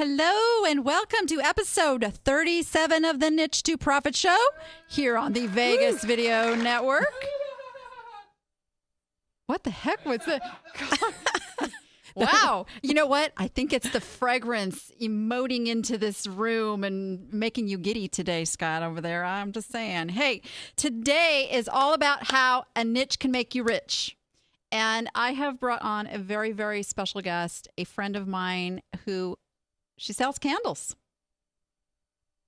Hello and welcome to episode 37 of the N2P Profit Show here on the Vegas Video Network. What the heck was that? Wow. You know what? I think it's the fragrance emoting into this room and making you giddy today, Scott, over there. I'm just saying. Hey, today is all about how a niche can make you rich. And I have brought on a very, very special guest, a friend of mine who she sells candles.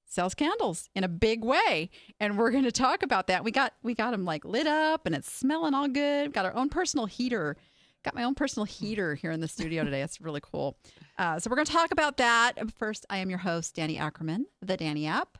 Sells candles in a big way. And we're going to talk about that. We got them like lit up and it's smelling all good. We've got our own personal heater. Got my own personal heater here in the studio today. It's really cool. So we're going to talk about that. First, I am your host, Danni Ackerman, the Danni App.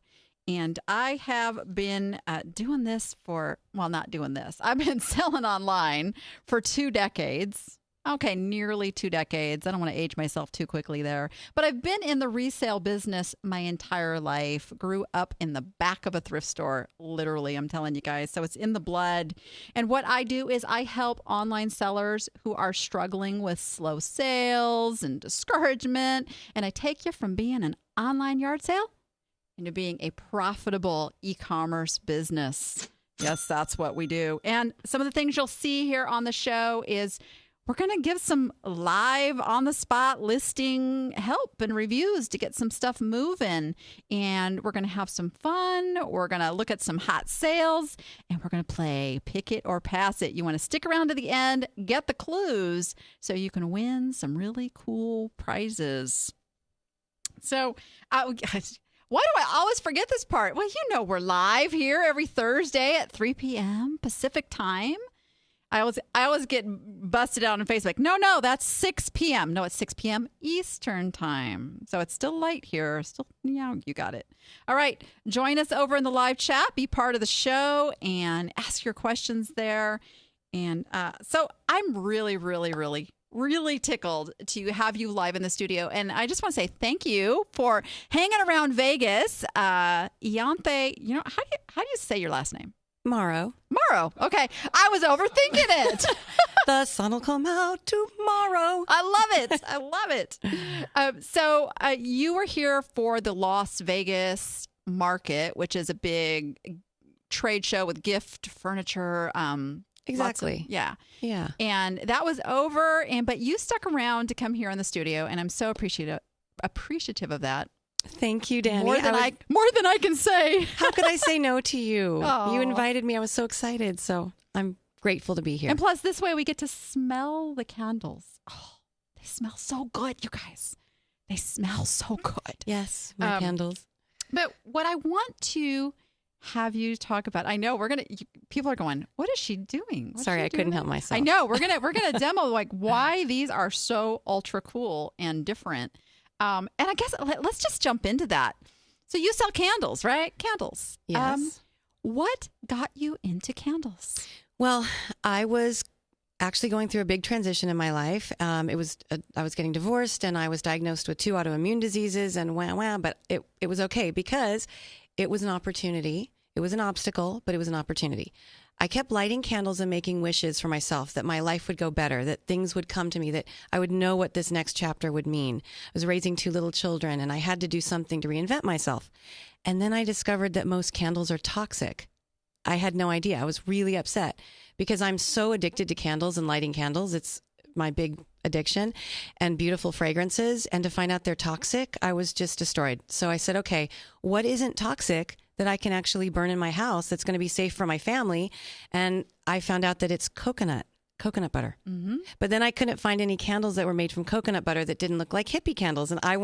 And I have been doing this not doing this. I've been selling online for 2 decades. Okay, nearly 2 decades. I don't want to age myself too quickly there. But I've been in the resale business my entire life. Grew up in the back of a thrift store, literally, I'm telling you guys. So it's in the blood. And what I do is I help online sellers who are struggling with slow sales and discouragement. And I take you from being an online yard sale into being a profitable e-commerce business. Yes, that's what we do. And some of the things you'll see here on the show is we're going to give some live on-the-spot listing help and reviews to get some stuff moving. And we're going to have some fun. We're going to look at some hot sales. And we're going to play Pick It or Pass It. You want to stick around to the end, get the clues, so you can win some really cool prizes. So, why do I always forget this part? Well, you know we're live here every Thursday at 3 p.m. Pacific time. I always get busted out on Facebook. No, that's 6 p.m. No, it's 6 p.m. Eastern time. So it's still light here. Still, yeah, you got it. All right. Join us over in the live chat. Be part of the show and ask your questions there. And so I'm really, really, really, really tickled to have you live in the studio. And I just want to say thank you for hanging around Vegas. Ianthe, how do you say your last name? Mauro. Okay. I was overthinking it. The sun will come out tomorrow. I love it. So you were here for the Las Vegas market, which is a big trade show with gift furniture. Exactly. Yeah. And that was over. But you stuck around to come here in the studio, and I'm so appreciative of that. Thank you, Danni. More than I can say. How could I say no to you? Oh. You invited me. I was so excited. So I'm grateful to be here. And plus, this way we get to smell the candles. Oh, they smell so good, you guys. They smell so good. Yes, my candles. But what I want to have you talk about, I know people are going, what is she doing? Sorry, I couldn't help myself. I know. We're gonna demo like why these are so ultra cool and different. And I guess let's just jump into that. So you sell candles, right? Candles. Yes. What got you into candles? Well, I was actually going through a big transition in my life. I was getting divorced and I was diagnosed with 2 autoimmune diseases and but it was okay because it was an opportunity. It was an obstacle, but it was an opportunity. I kept lighting candles and making wishes for myself that my life would go better, that things would come to me, that I would know what this next chapter would mean. I was raising 2 little children and I had to do something to reinvent myself. And then I discovered that most candles are toxic. I had no idea. I was really upset because I'm so addicted to candles and lighting candles. It's my big addiction and beautiful fragrances. And to find out they're toxic, I was just destroyed. So I said, okay, what isn't toxic that I can actually burn in my house that's going to be safe for my family? And I found out that it's coconut butter. Mm-hmm. But then I couldn't find any candles that were made from coconut butter that didn't look like hippie candles. And I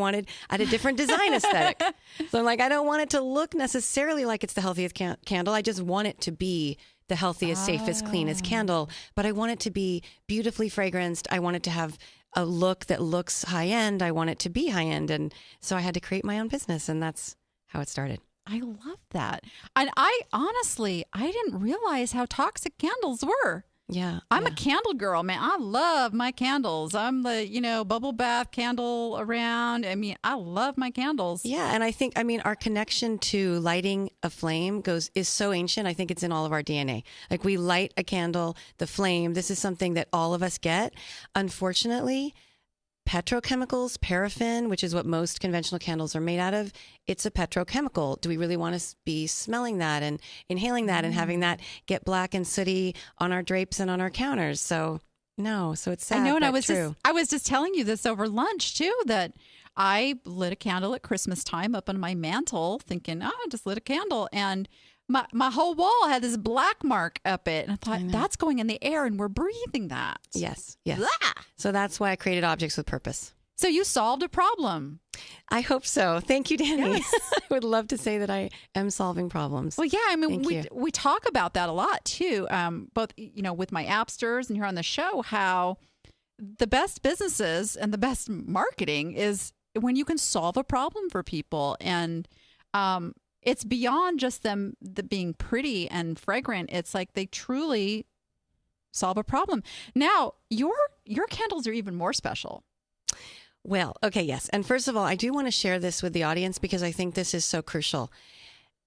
had a different design aesthetic. So I'm like, I don't want it to look necessarily like it's the healthiest candle. I just want it to be the healthiest, safest, cleanest candle. But I want it to be beautifully fragranced. I want it to have a look that looks high end. I want it to be high end. And so I had to create my own business. And that's how it started. I love that. And I didn't realize how toxic candles were. Yeah. I'm a candle girl, man. I love my candles. I'm the, bubble bath candle around. I mean, I love my candles. Yeah. And I think, our connection to lighting a flame is so ancient. I think it's in all of our DNA. Like we light a candle, the flame. This is something that all of us get. Unfortunately, petrochemicals, paraffin, which is what most conventional candles are made out of, it's a petrochemical. Do we really want to be smelling that and inhaling that and having that get black and sooty on our drapes and on our counters? So no, so it's sad, I know, and but I was just telling you this over lunch too, that I lit a candle at Christmas time up on my mantle, thinking, oh, I just lit a candle, and my whole wall had this black mark up it, and I thought that's going in the air, and we're breathing that. Yes, yes. Blah! So that's why I created Objects with Purpose. So you solved a problem. I hope so. Thank you, Danny. Yes. I would love to say that I am solving problems. Well, yeah, I mean, Thank we talk about that a lot too. Both, with my appsters and here on the show, how the best businesses and the best marketing is when you can solve a problem for people, and it's beyond just them being pretty and fragrant. It's like they truly solve a problem. Now, your candles are even more special. Well, okay, yes. And first of all, I do want to share this with the audience because I think this is so crucial.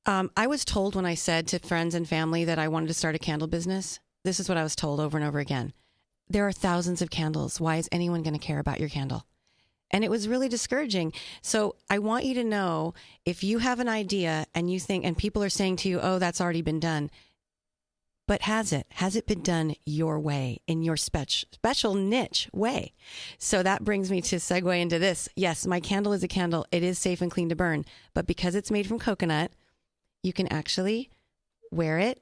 I was told when I said to friends and family that I wanted to start a candle business, this is what I was told over and over again. There are thousands of candles. Why is anyone going to care about your candle? And it was really discouraging. So I want you to know, if you have an idea and you think, and people are saying to you, oh, that's already been done. But has it been done your way, in your special niche way? So that brings me to segue into this. Yes, my candle is a candle. It is safe and clean to burn. But because it's made from coconut, you can actually wear it.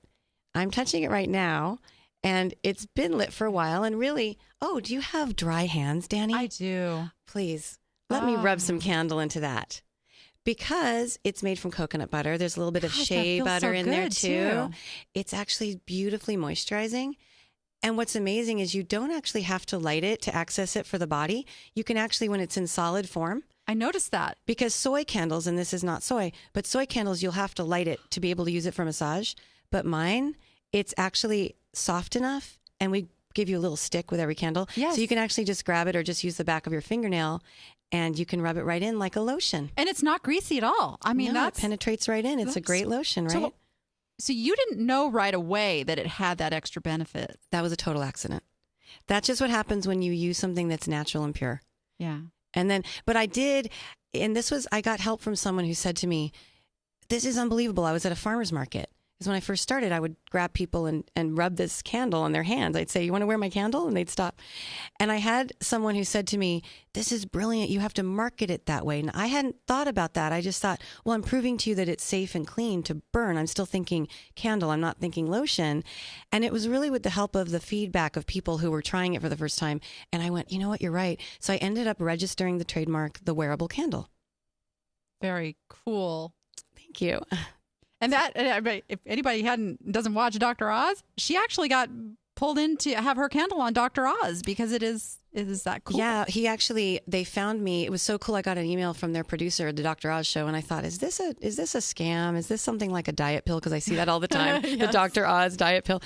I'm touching it right now, and it's been lit for a while. And really, oh, do you have dry hands, Danny? I do. Please, let me rub some candle into that. Because it's made from coconut butter, there's a little bit of shea butter in there too. It's actually beautifully moisturizing. And what's amazing is you don't actually have to light it to access it for the body. You can actually, when it's in solid form. I noticed that. Because soy candles, and this is not soy, but soy candles, you'll have to light it to be able to use it for massage. But mine, it's actually soft enough, and we give you a little stick with every candle. Yes. So you can actually just grab it or just use the back of your fingernail, and you can rub it right in like a lotion. And it's not greasy at all. I mean, it penetrates right in. It's a great lotion, right? So you didn't know right away that it had that extra benefit. That was a total accident. That's just what happens when you use something that's natural and pure. Yeah. And then, but I did, and I got help from someone who said to me, this is unbelievable. I was at a farmer's market. Because when I first started, I would grab people and rub this candle on their hands. I'd say, you want to wear my candle? And they'd stop. And I had someone who said to me, this is brilliant. You have to market it that way. And I hadn't thought about that. I just thought, well, I'm proving to you that it's safe and clean to burn. I'm still thinking candle. I'm not thinking lotion. And it was really with the help of the feedback of people who were trying it for the first time. And I went, you know what? You're right. So I ended up registering the trademark, the wearable candle. Very cool. Thank you. And that, if anybody doesn't watch Dr. Oz, she actually got pulled in to have her candle on Dr. Oz because it is that cool. Yeah, they found me. It was so cool. I got an email from their producer, the Dr. Oz show, and I thought, is this a scam? Is this something like a diet pill? Because I see that all the time, yes. The Dr. Oz diet pill.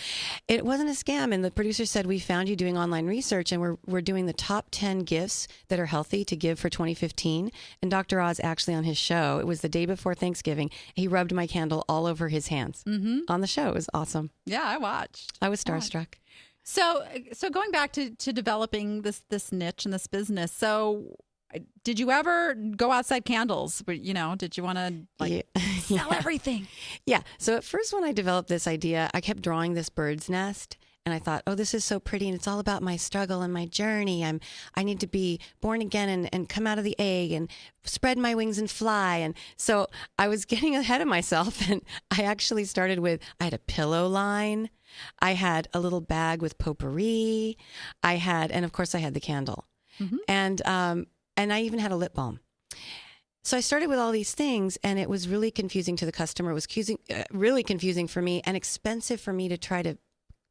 It wasn't a scam, and the producer said, we found you doing online research, and we're doing the top 10 gifts that are healthy to give for 2015. And Dr. Oz actually on his show, it was the day before Thanksgiving, he rubbed my candle all over his hands on the show. It was awesome. Yeah, I watched. I was starstruck. So going back to developing this niche and this business. So did you ever go outside candles? Did you want to sell everything? Yeah. So at first when I developed this idea, I kept drawing this bird's nest. And I thought, oh, this is so pretty, and it's all about my struggle and my journey. I need to be born again and come out of the egg and spread my wings and fly. And so I was getting ahead of myself, and I actually started with, I had a pillow line. I had a little bag with potpourri. And of course I had the candle. Mm-hmm. And I even had a lip balm. So I started with all these things, and it was really confusing to the customer. It was really confusing for me and expensive for me to try to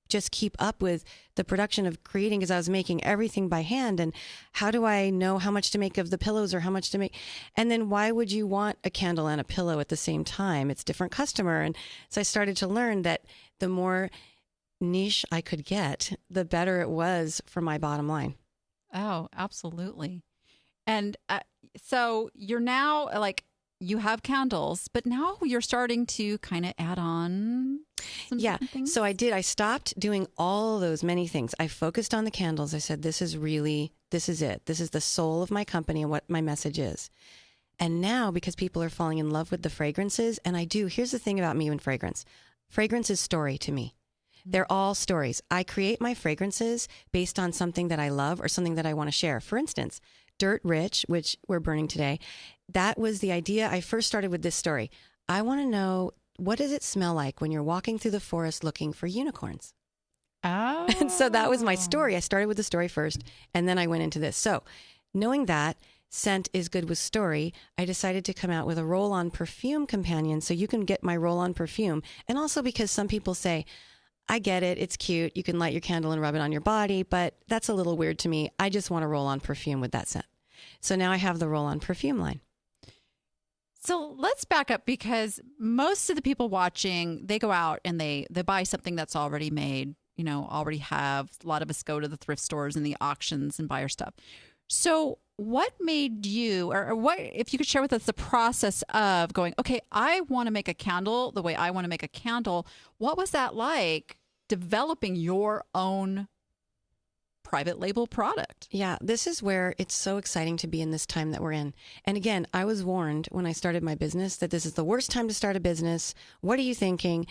just keep up with the production of creating, because I was making everything by hand. And how do I know how much to make of the pillows or how much to make? And then why would you want a candle and a pillow at the same time? It's different customer. And so I started to learn that the more niche I could get, the better it was for my bottom line. Oh, absolutely. And so you're now you have candles, but now you're starting to kind of add on some Yeah. different things? So I did. I stopped doing all those many things. I focused on the candles. I said, this is it. This is the soul of my company and what my message is. And now, because people are falling in love with the fragrances, and here's the thing about me and fragrance. Fragrance is story to me. They're all stories. I create my fragrances based on something that I love or something that I want to share. For instance, Dirt Rich, which we're burning today, that was the idea. I first started with this story. I want to know, what does it smell like when you're walking through the forest looking for unicorns? Oh. And so that was my story. I started with the story first, and then I went into this. So knowing that scent is good with story, I decided to come out with a roll-on perfume companion so you can get my roll-on perfume. And also because some people say, I get it, it's cute, you can light your candle and rub it on your body, but that's a little weird to me. I just want a roll-on perfume with that scent. So now I have the roll-on perfume line. So let's back up, because most of the people watching, they go out and they buy something that's already made, already have. A lot of us go to the thrift stores and the auctions and buy our stuff. So what made you, or what, if you could share with us the process of going, okay, I want to make a candle the way I want to make a candle. What was that like, developing your own private label product? Yeah, this is where it's so exciting to be in this time that we're in. And again, I was warned when I started my business that this is the worst time to start a business. What are you thinking?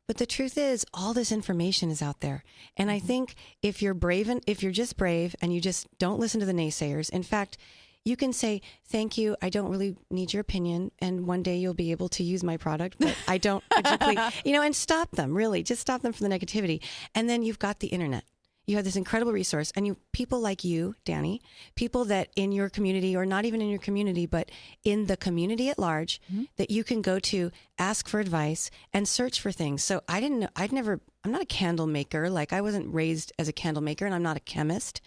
But the truth is, all this information is out there. And I think if you're just brave and you just don't listen to the naysayers, in fact, you can say, thank you, I don't really need your opinion, and one day you'll be able to use my product, but I don't, would you please, and stop them, really. Just stop them from the negativity. And then you've got the internet. You have this incredible resource, and people like you, Danni, people that in your community, or not even in your community, but in the community at large, that you can go to, ask for advice, and search for things. So I'm not a candle maker. Like, I wasn't raised as a candle maker, and I'm not a chemist,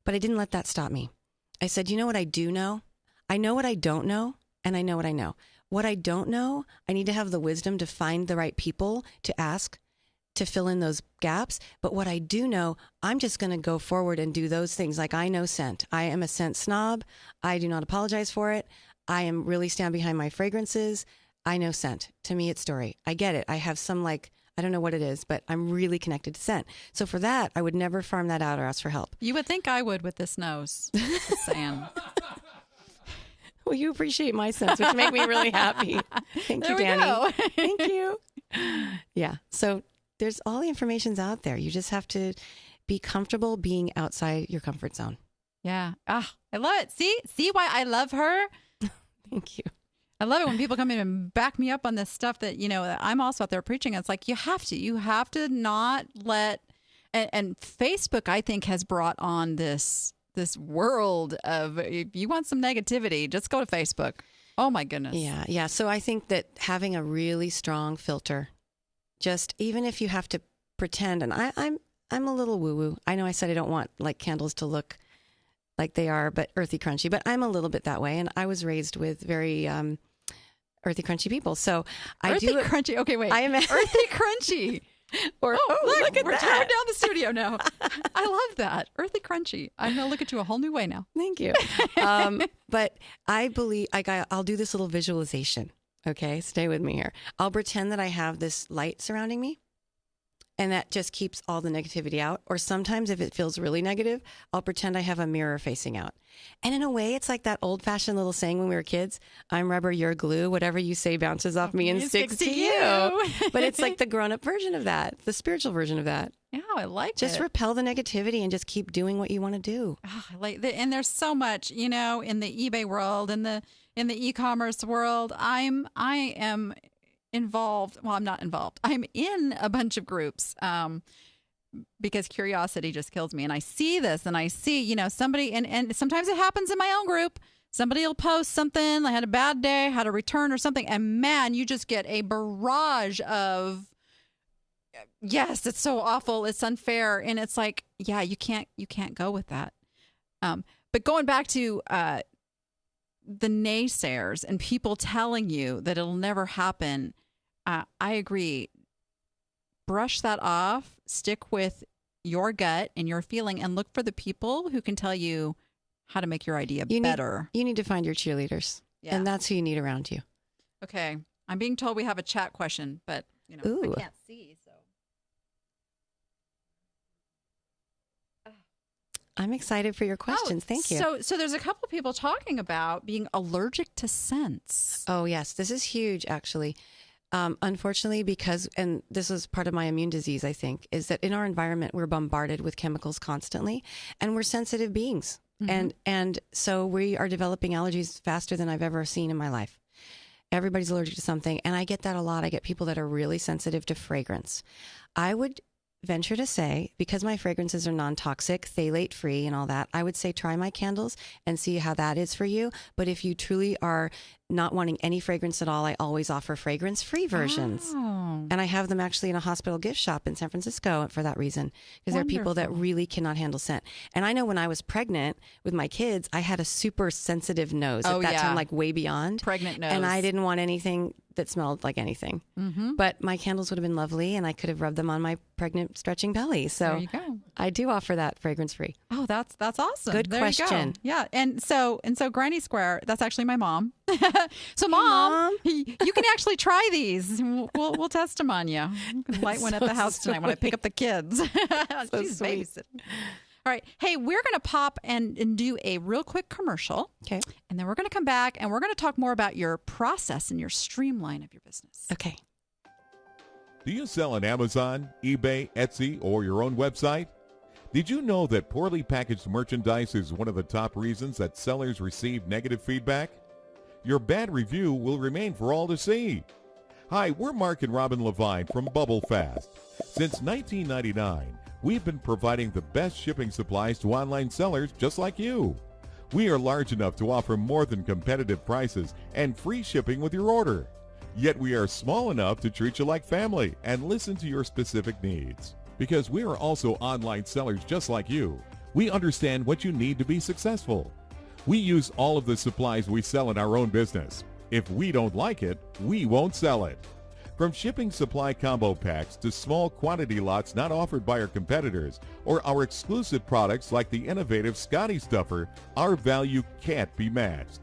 but I didn't let that stop me. I said, you know what I do know? I know what I don't know, and I know what I know. What I don't know, I need to have the wisdom to find the right people to ask, to fill in those gaps. But what I do know, I'm just going to go forward and do those things. Like, I know scent. I am a scent snob. I do not apologize for it. I am really stand behind my fragrances. I know scent. To me, it's story. I get it. I have some, I don't know what it is, but I'm really connected to scent. So for that, I would never farm that out or ask for help. You would think I would with this nose. Just saying. Well, you appreciate my scents, which make me really happy. Thank you, Danni. Thank you. Yeah. So there's all the information's out there. You just have to be comfortable being outside your comfort zone. Yeah. I love it. See why I love her? Thank you. I love it when people come in and back me up on this stuff that, I'm also out there preaching. It's like, you have to not let, and Facebook, I think, has brought on this world of, if you want some negativity, just go to Facebook. Oh my goodness. Yeah. So I think that having a really strong filter, just even if you have to pretend, and I'm a little woo-woo. I know I said I don't want candles to look like they are, but earthy crunchy, but I'm a little bit that way. And I was raised with very earthy crunchy people. So earthy crunchy. Okay, wait. I am earthy crunchy. Or look at we're that. tearing down the studio now. I love that. Earthy crunchy. I'm going to look at you a whole new way now. Thank you. But I believe I'll do this little visualization. Okay, stay with me here. I'll pretend that I have this light surrounding me, and that just keeps all the negativity out. Or sometimes if it feels really negative, I'll pretend I have a mirror facing out. And in a way, it's like that old-fashioned little saying when we were kids, I'm rubber, you're glue. Whatever you say bounces off me and sticks to you. But it's like the grown-up version of that, the spiritual version of that. Yeah, I like it. Just repel the negativity and just keep doing what you want to do. Oh, I like that. And there's so much, in the eBay world, in the e-commerce world. I am involved. Well, I'm not involved. I'm in a bunch of groups because curiosity just kills me. And I see this and I see, somebody, and sometimes it happens in my own group. Somebody will post something. I had a bad day, had a return or something. And man, you just get a barrage of, yes, it's so awful. It's unfair. And it's like, yeah, you can't go with that. But going back to the naysayers and people telling you that it'll never happen, I agree. Brush that off, stick with your gut and your feeling, and look for the people who can tell you how to make your idea better. You need to find your cheerleaders, and that's who you need around you. Okay. I'm being told we have a chat question, but I can't see I'm excited for your questions. Thank you. So there's a couple people talking about being allergic to scents. Oh, yes. This is huge, actually. Unfortunately, because, and this is part of my immune disease, I think, is that in our environment, we're bombarded with chemicals constantly, and we're sensitive beings. And so we are developing allergies faster than I've ever seen in my life. Everybody's allergic to something, and I get that a lot. I get people that are really sensitive to fragrance. I would venture to say, because my fragrances are non-toxic, phthalate-free and all that, I would say try my candles and see how that is for you. But if you truly are not wanting any fragrance at all, I always offer fragrance-free versions. Oh. And I have them actually in a hospital gift shop in San Francisco for that reason, because there are people that really cannot handle scent. And I know when I was pregnant with my kids, I had a super sensitive nose at that time, like way beyond. Pregnant nose. And I didn't want anything that smelled like anything. But my candles would have been lovely, and I could have rubbed them on my pregnant stretching belly. So there you go. I do offer that fragrance-free. Oh, that's awesome. Good there question. You go. Yeah, and so Granny Square, that's actually my mom. So, Mom, you can actually try these. We'll test them on you. Light one at the house tonight when I pick up the kids. She's babysitting. All right. Hey, we're going to pop and do a real quick commercial. Okay. And then we're going to come back and we're going to talk more about your process and your streamline of your business. Okay. Do you sell on Amazon, eBay, Etsy, or your own website? Did you know that poorly packaged merchandise is one of the top reasons that sellers receive negative feedback? Your bad review will remain for all to see. Hi, we're Mark and Robin Levine from Bubble Fast. Since 1999, we've been providing the best shipping supplies to online sellers just like you. We are large enough to offer more than competitive prices and free shipping with your order. Yet we are small enough to treat you like family and listen to your specific needs. Because we are also online sellers just like you, we understand what you need to be successful. We use all of the supplies we sell in our own business. If we don't like it, we won't sell it. From shipping supply combo packs to small quantity lots not offered by our competitors, or our exclusive products like the innovative Scotty Stuffer, our value can't be matched.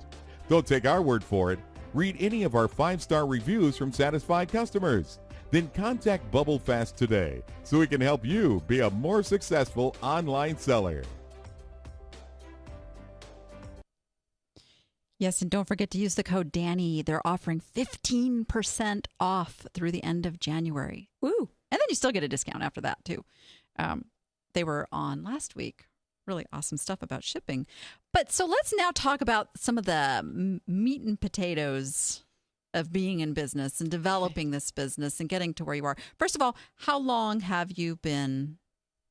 Don't take our word for it. Read any of our 5-star reviews from satisfied customers. Then contact Bubble Fast today so we can help you be a more successful online seller. Yes, and don't forget to use the code Danny. They're offering 15% off through the end of January. Woo. And then you still get a discount after that, too. They were on last week. Really awesome stuff about shipping. But so let's now talk about some of the meat and potatoes of being in business and developing this business and getting to where you are. First of all, how long have you been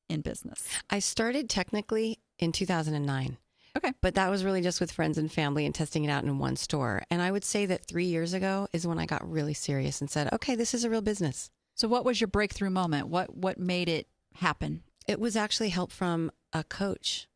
in business? I started technically in 2009. Okay. But that was really just with friends and family and testing it out in one store. And I would say that 3 years ago is when I got really serious and said, okay, this is a real business. So what was your breakthrough moment? What made it happen? It was actually help from a coach,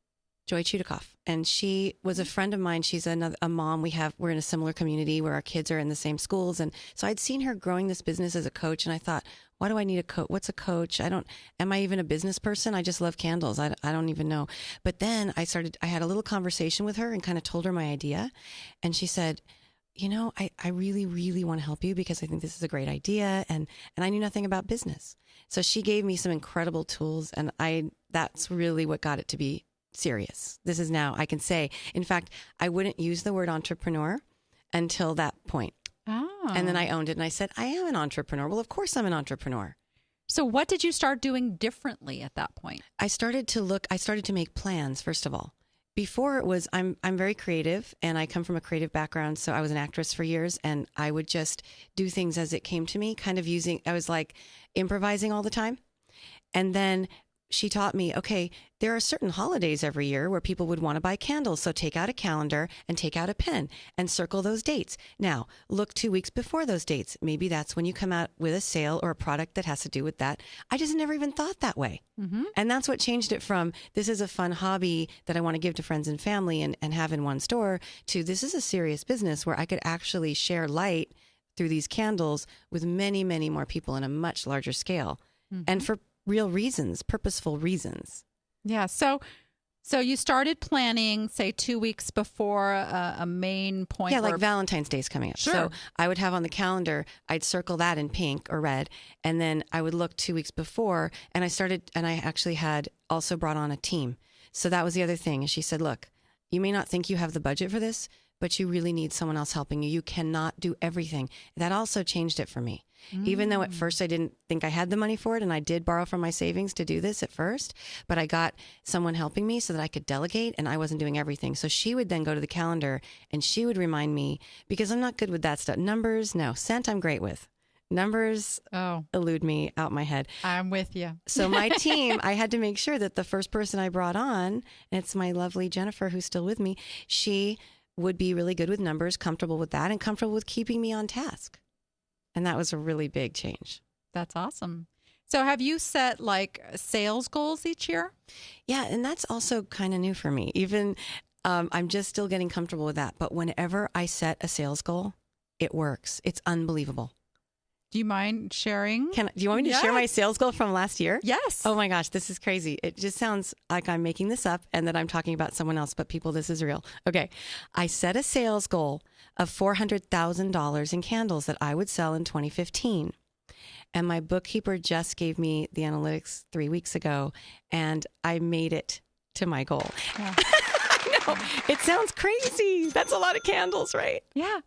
Joy Chudikoff. And she was a friend of mine. She's a mom. We're in a similar community where our kids are in the same schools. And so I'd seen her growing this business as a coach. And I thought, why do I need a coach? What's a coach? Am I even a business person? I just love candles. I don't even know. But then I had a little conversation with her and kind of told her my idea. And she said, you know, I really, really want to help you because I think this is a great idea. And I knew nothing about business. So she gave me some incredible tools. And that's really what got it to be serious. This is now, I can say, in fact, I wouldn't use the word entrepreneur until that point. Oh. And then I owned it and I said, I am an entrepreneur. Well, of course I'm an entrepreneur. So what did you start doing differently at that point? I started to make plans, first of all. Before it was, I'm very creative and I come from a creative background. So I was an actress for years and I would just do things as it came to me, I was like improvising all the time. And then she taught me, okay, there are certain holidays every year where people would want to buy candles. So take out a calendar and take out a pen and circle those dates. Now, look 2 weeks before those dates. Maybe that's when you come out with a sale or a product that has to do with that. I just never even thought that way. Mm-hmm. And that's what changed it from this is a fun hobby that I want to give to friends and family and have in one store to this is a serious business where I could actually share light through these candles with many, many more people in a much larger scale. Mm-hmm. And for real reasons, purposeful reasons. Yeah. So you started planning, say, 2 weeks before a main point. Yeah, like Valentine's Day is coming up. Sure. So I would have on the calendar, I'd circle that in pink or red, and then I would look 2 weeks before, and I actually had also brought on a team. So that was the other thing. And she said, look, you may not think you have the budget for this, but you really need someone else helping you. You cannot do everything. That also changed it for me. Even though at first I didn't think I had the money for it, and I did borrow from my savings to do this at first, but I got someone helping me so that I could delegate, and I wasn't doing everything. So she would then go to the calendar and she would remind me, because I'm not good with that stuff. Numbers, no. Scent, I'm great with. Numbers elude me out my head. I'm with you. So my team, I had to make sure that the first person I brought on, and it's my lovely Jennifer who's still with me, she would be really good with numbers, comfortable with that, and comfortable with keeping me on task. And that was a really big change. That's awesome. So have you set like sales goals each year? Yeah, and that's also kind of new for me. Even I'm just still getting comfortable with that. But whenever I set a sales goal, it works. It's unbelievable. Do you mind sharing? Do you want me to share my sales goal from last year? Yes. Oh my gosh, this is crazy. It just sounds like I'm making this up and that I'm talking about someone else, but people, this is real. Okay. I set a sales goal of $400,000 in candles that I would sell in 2015. And my bookkeeper just gave me the analytics 3 weeks ago, and I made it to my goal. Yeah. I know. It sounds crazy. That's a lot of candles, right? Yeah.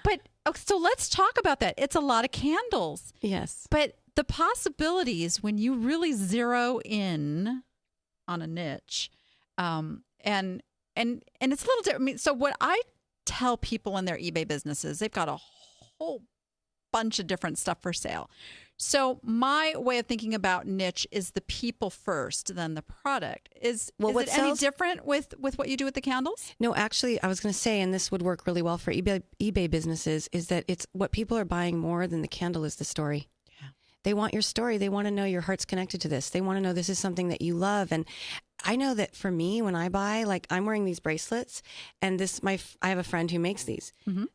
But so let's talk about that. It's a lot of candles. Yes. But the possibilities when you really zero in on a niche, and it's a little different. I mean, so what I tell people in their eBay businesses, they've got a whole bunch of different stuff for sale. So my way of thinking about niche is the people first, then the product. Is it any different with what you do with the candles? No, actually, I was going to say, and this would work really well for eBay businesses, is that it's what people are buying more than the candle is the story. Yeah. They want your story. They want to know your heart's connected to this. They want to know this is something that you love. And I know that for me, when I buy, like I'm wearing these bracelets, and I have a friend who makes these. Mm-hmm.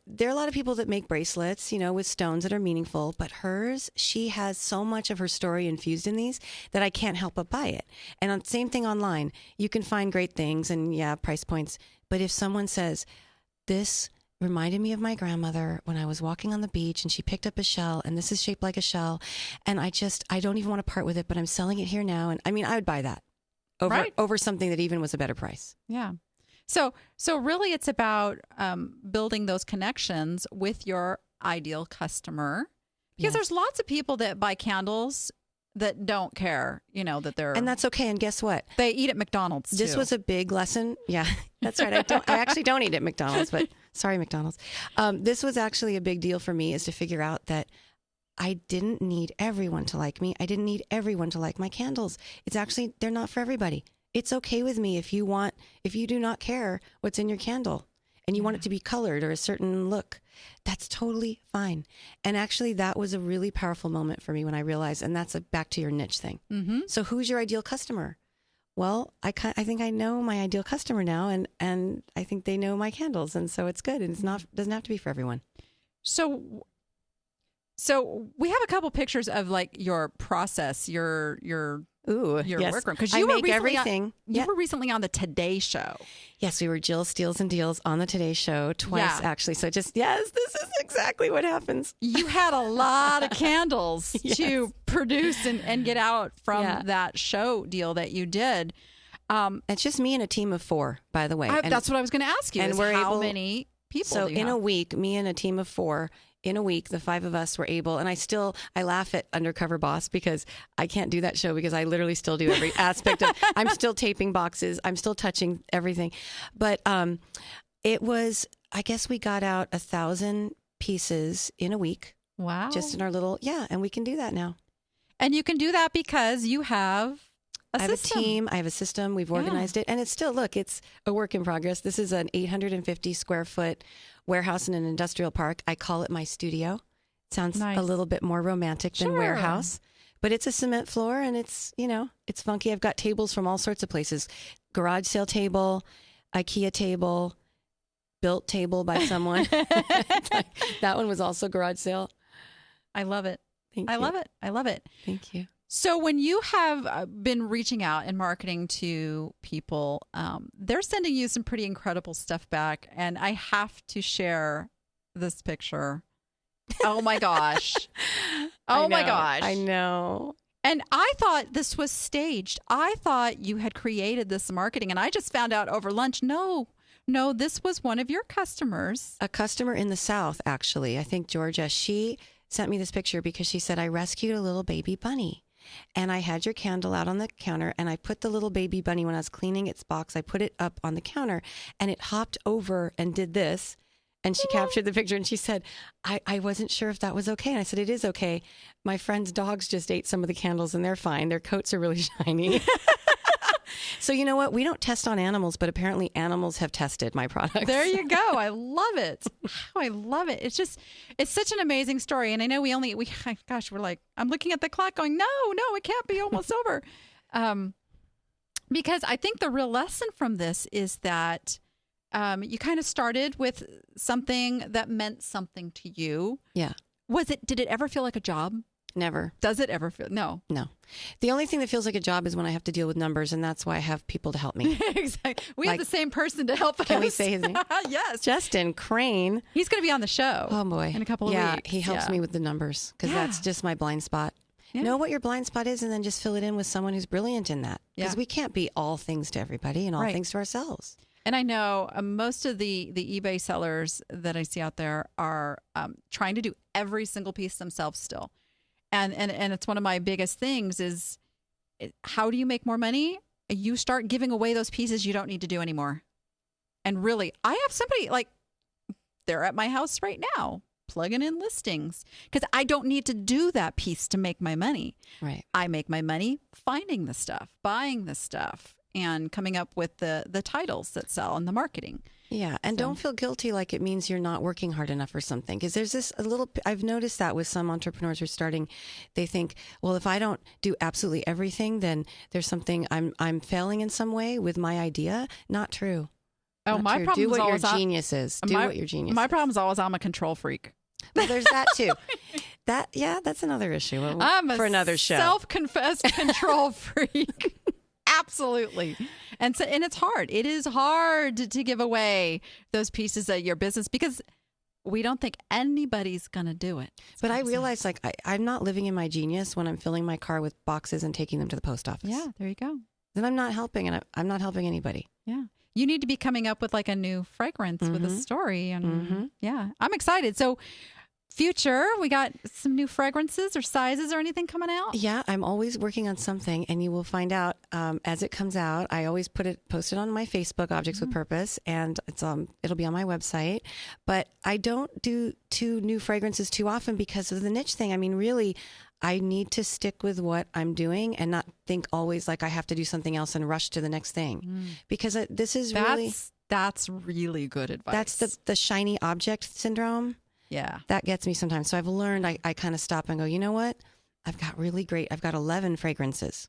There are a lot of people that make bracelets, with stones that are meaningful, but hers, she has so much of her story infused in these that I can't help but buy it. And same thing online. You can find great things and price points. But if someone says, this reminded me of my grandmother when I was walking on the beach and she picked up a shell and this is shaped like a shell, and I don't even want to part with it, but I'm selling it here now. And I mean, I would buy that over something that even was a better price. Yeah. So really it's about building those connections with your ideal customer, because there's lots of people that buy candles that don't care, that they're... And that's okay. And guess what? They eat at McDonald's, This was a big lesson. Yeah, that's right. I actually don't eat at McDonald's, but sorry, McDonald's. This was actually a big deal for me, is to figure out that I didn't need everyone to like me. I didn't need everyone to like my candles. It's actually, they're not for everybody. It's okay with me if you do not care what's in your candle and you want it to be colored or a certain look. That's totally fine. And actually, that was a really powerful moment for me when I realized, and that's back to your niche thing. Mm-hmm. So who's your ideal customer? Well, I think I know my ideal customer now, and I think they know my candles. And so it's good. And doesn't have to be for everyone. So we have a couple pictures of like your process, your workroom, because you make everything. You were recently on the Today Show. Yes, we were Jill Steals and Deals on the Today Show twice, actually. So this is exactly what happens. You had a lot of candles to produce and get out from that show deal that you did. It's just me and a team of 4, by the way. That's what I was going to ask you. And how many people? So in a week, me and a team of 4. In a week, the 5 of us were able, and I laugh at Undercover Boss because I can't do that show because I literally still do every aspect of, I'm still taping boxes. I'm still touching everything. But it was, I guess we got out 1,000 pieces in a week. Wow. Just in our little, and we can do that now. And you can do that because you have I have a team. I have a system. We've organized it. And it's still, it's a work in progress. This is an 850 square foot warehouse in an industrial park. I call it my studio. Sounds nice. A little bit more romantic than warehouse. But it's a cement floor and it's funky. I've got tables from all sorts of places. Garage sale table, IKEA table, built table by someone. That one was also garage sale. I love it. Thank you. I love it. Thank you. So when you have been reaching out and marketing to people, they're sending you some pretty incredible stuff back. And I have to share this picture. Oh, my gosh. Oh, my gosh. I know. And I thought this was staged. I thought you had created this marketing, and I just found out over lunch, no, this was one of your customers. A customer in the South, actually, I think Georgia, she sent me this picture because she said, I rescued a little baby bunny. And I had your candle out on the counter, and I put the little baby bunny, when I was cleaning its box, I put it up on the counter, and it hopped over and did this. And she captured the picture, and she said, I wasn't sure if that was okay. And I said, it is okay. My friend's dogs just ate some of the candles, and they're fine. Their coats are really shiny. So you know what? We don't test on animals, but apparently animals have tested my products. There you go. I love it. I love it. It's such an amazing story. And I know we're like, I'm looking at the clock going, no, it can't be almost over. Because I think the real lesson from this is that you kind of started with something that meant something to you. Yeah. Did it ever feel like a job? Never. Does it ever feel? No. The only thing that feels like a job is when I have to deal with numbers, and that's why I have people to help me. Exactly. We have the same person to help us. Can we say his name? Yes. Justin Crane. He's going to be on the show. Oh, boy. In a couple of weeks. He helps me with the numbers because that's just my blind spot. Yeah. Know what your blind spot is and then just fill it in with someone who's brilliant in that. Because we can't be all things to everybody and all things to ourselves. And I know most of the eBay sellers that I see out there are trying to do every single piece themselves still. And it's one of my biggest things is how do you make more money? You start giving away those pieces you don't need to do anymore. And really, I have somebody like they're at my house right now plugging in listings because I don't need to do that piece to make my money. Right. I make my money finding the stuff, buying the stuff, and coming up with the titles that sell and the marketing. Yeah, and don't feel guilty like it means you're not working hard enough or something. Because there's I've noticed that with some entrepreneurs who are starting, they think, well, if I don't do absolutely everything, then there's something I'm failing in some way with my idea. Not true. Oh, not my true. problem Do is what always your genius is. Do what your genius. My is. problem is always I'm a control freak. Well, there's that too. That's another issue. For another show. Self-confessed control freak. Absolutely. And it's hard. It is hard to give away those pieces of your business because we don't think anybody's going to do it. But I realize I'm not living in my genius when I'm filling my car with boxes and taking them to the post office. Yeah, there you go. Then I'm not helping, and I'm not helping anybody. Yeah. You need to be coming up with like a new fragrance with a story. And yeah, I'm excited. So future, we got some new fragrances or sizes or anything coming out? Yeah, I'm always working on something, and you will find out as it comes out. I always post it on my Facebook, Objects with Purpose, and it'll be on my website. But I don't do two new fragrances too often because of the niche thing. I mean, really, I need to stick with what I'm doing and not think always like I have to do something else and rush to the next thing. Because this is that's really good advice. That's the shiny object syndrome. Yeah. That gets me sometimes. So I've learned I kind of stop and go, you know what? I've got 11 fragrances.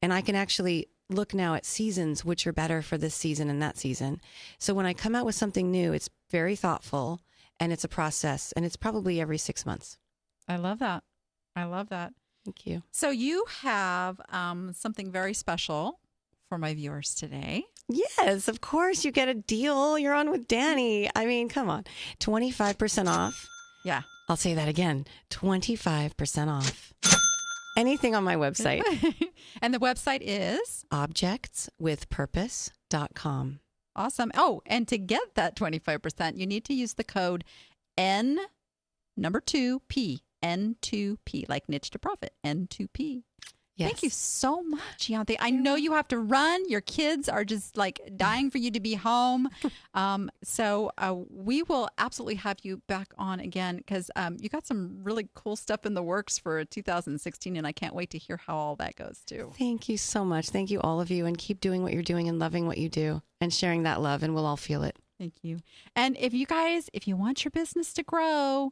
And I can actually look now at seasons, which are better for this season and that season. So when I come out with something new, it's very thoughtful and it's a process. And it's probably every 6 months. I love that. Thank you. So you have something very special for my viewers today. Yes, of course. You get a deal. You're on with Danni. I mean, come on. 25% off. Yeah. I'll say that again. 25% off. Anything on my website. And the website is? objectswithpurpose.com. Awesome. Oh, and to get that 25%, you need to use the code N2P. N2P, like niche to profit. N2P. Yes. Thank you so much, Ianthe. I know you have to run. Your kids are just like dying for you to be home. So we will absolutely have you back on again because you got some really cool stuff in the works for 2016, and I can't wait to hear how all that goes too. Thank you so much. Thank you, all of you, and keep doing what you're doing and loving what you do and sharing that love, and we'll all feel it. Thank you. And if you want your business to grow,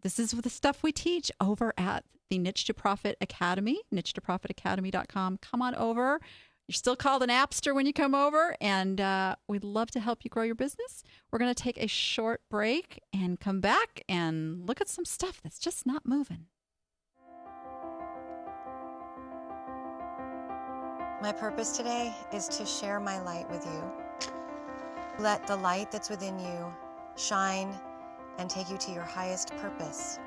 this is the stuff we teach over at the Niche to Profit Academy, niche2profitacademy.com. Come on over. You're still called an appster when you come over, and we'd love to help you grow your business. We're going to take a short break and come back and look at some stuff that's just not moving. My purpose today is to share my light with you. Let the light that's within you shine and take you to your highest purpose.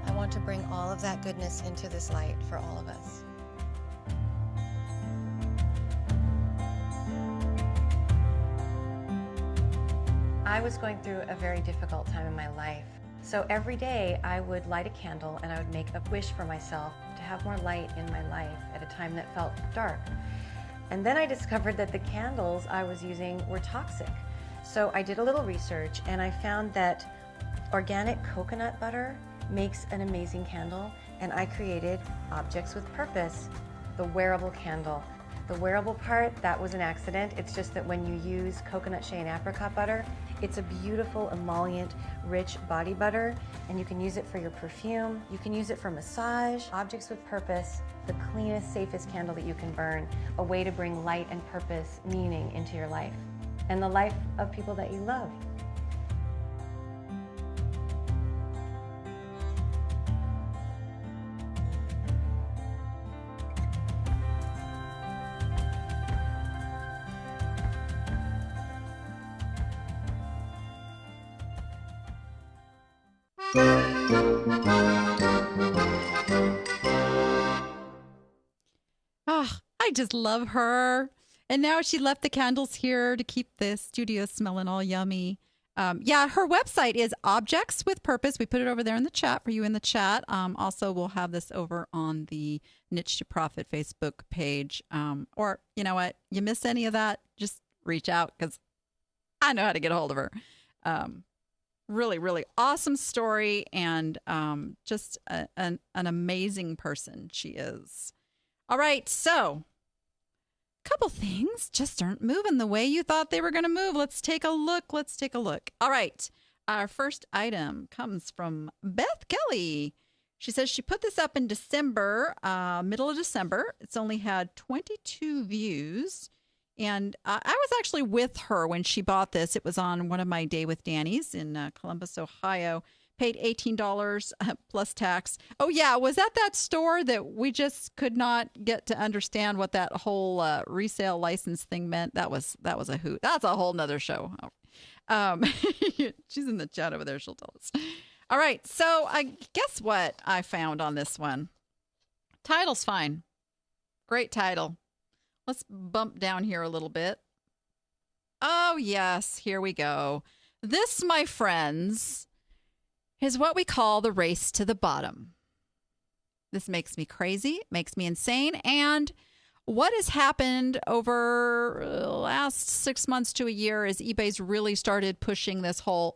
I want to bring all of that goodness into this light for all of us. I was going through a very difficult time in my life. So every day I would light a candle and I would make a wish for myself to have more light in my life at a time that felt dark. And then I discovered that the candles I was using were toxic. So I did a little research and I found that organic coconut butter makes an amazing candle, and I created Objects with Purpose, the wearable candle. The wearable part, that was an accident. It's just that when you use coconut shea and apricot butter, it's a beautiful emollient, rich body butter, and you can use it for your perfume. You can use it for massage. Objects with Purpose, the cleanest, safest candle that you can burn, a way to bring light and purpose, meaning into your life and the life of people that you love. Oh, I just love her. And now she left the candles here to keep the studio smelling all yummy. Yeah, her website is Objects with Purpose. We put it over there in the chat for you in the chat. Also, we'll have this over on the Niche to Profit Facebook page. Or, you know what? You miss any of that, just reach out because I know how to get a hold of her. Really, really awesome story and just an amazing person she is. All right, so a couple things just aren't moving the way you thought they were going to move. Let's take a look. All right, our first item comes from Beth Kelly. She says she put this up in December, middle of December. It's only had 22 views. And I was actually with her when she bought this. It was on one of my Day with Danni's in Columbus, Ohio. Paid $18 plus tax. Oh, yeah. Was that store that we just could not get to understand what that whole resale license thing meant? That was a hoot. That's a whole nother show. She's in the chat over there. She'll tell us. All right. So I guess what I found on this one. Title's fine. Great title. Let's bump down here a little bit. Oh, yes. Here we go. This, my friends, is what we call the race to the bottom. This makes me crazy, makes me insane. And what has happened over the last 6 months to a year is eBay's really started pushing this whole,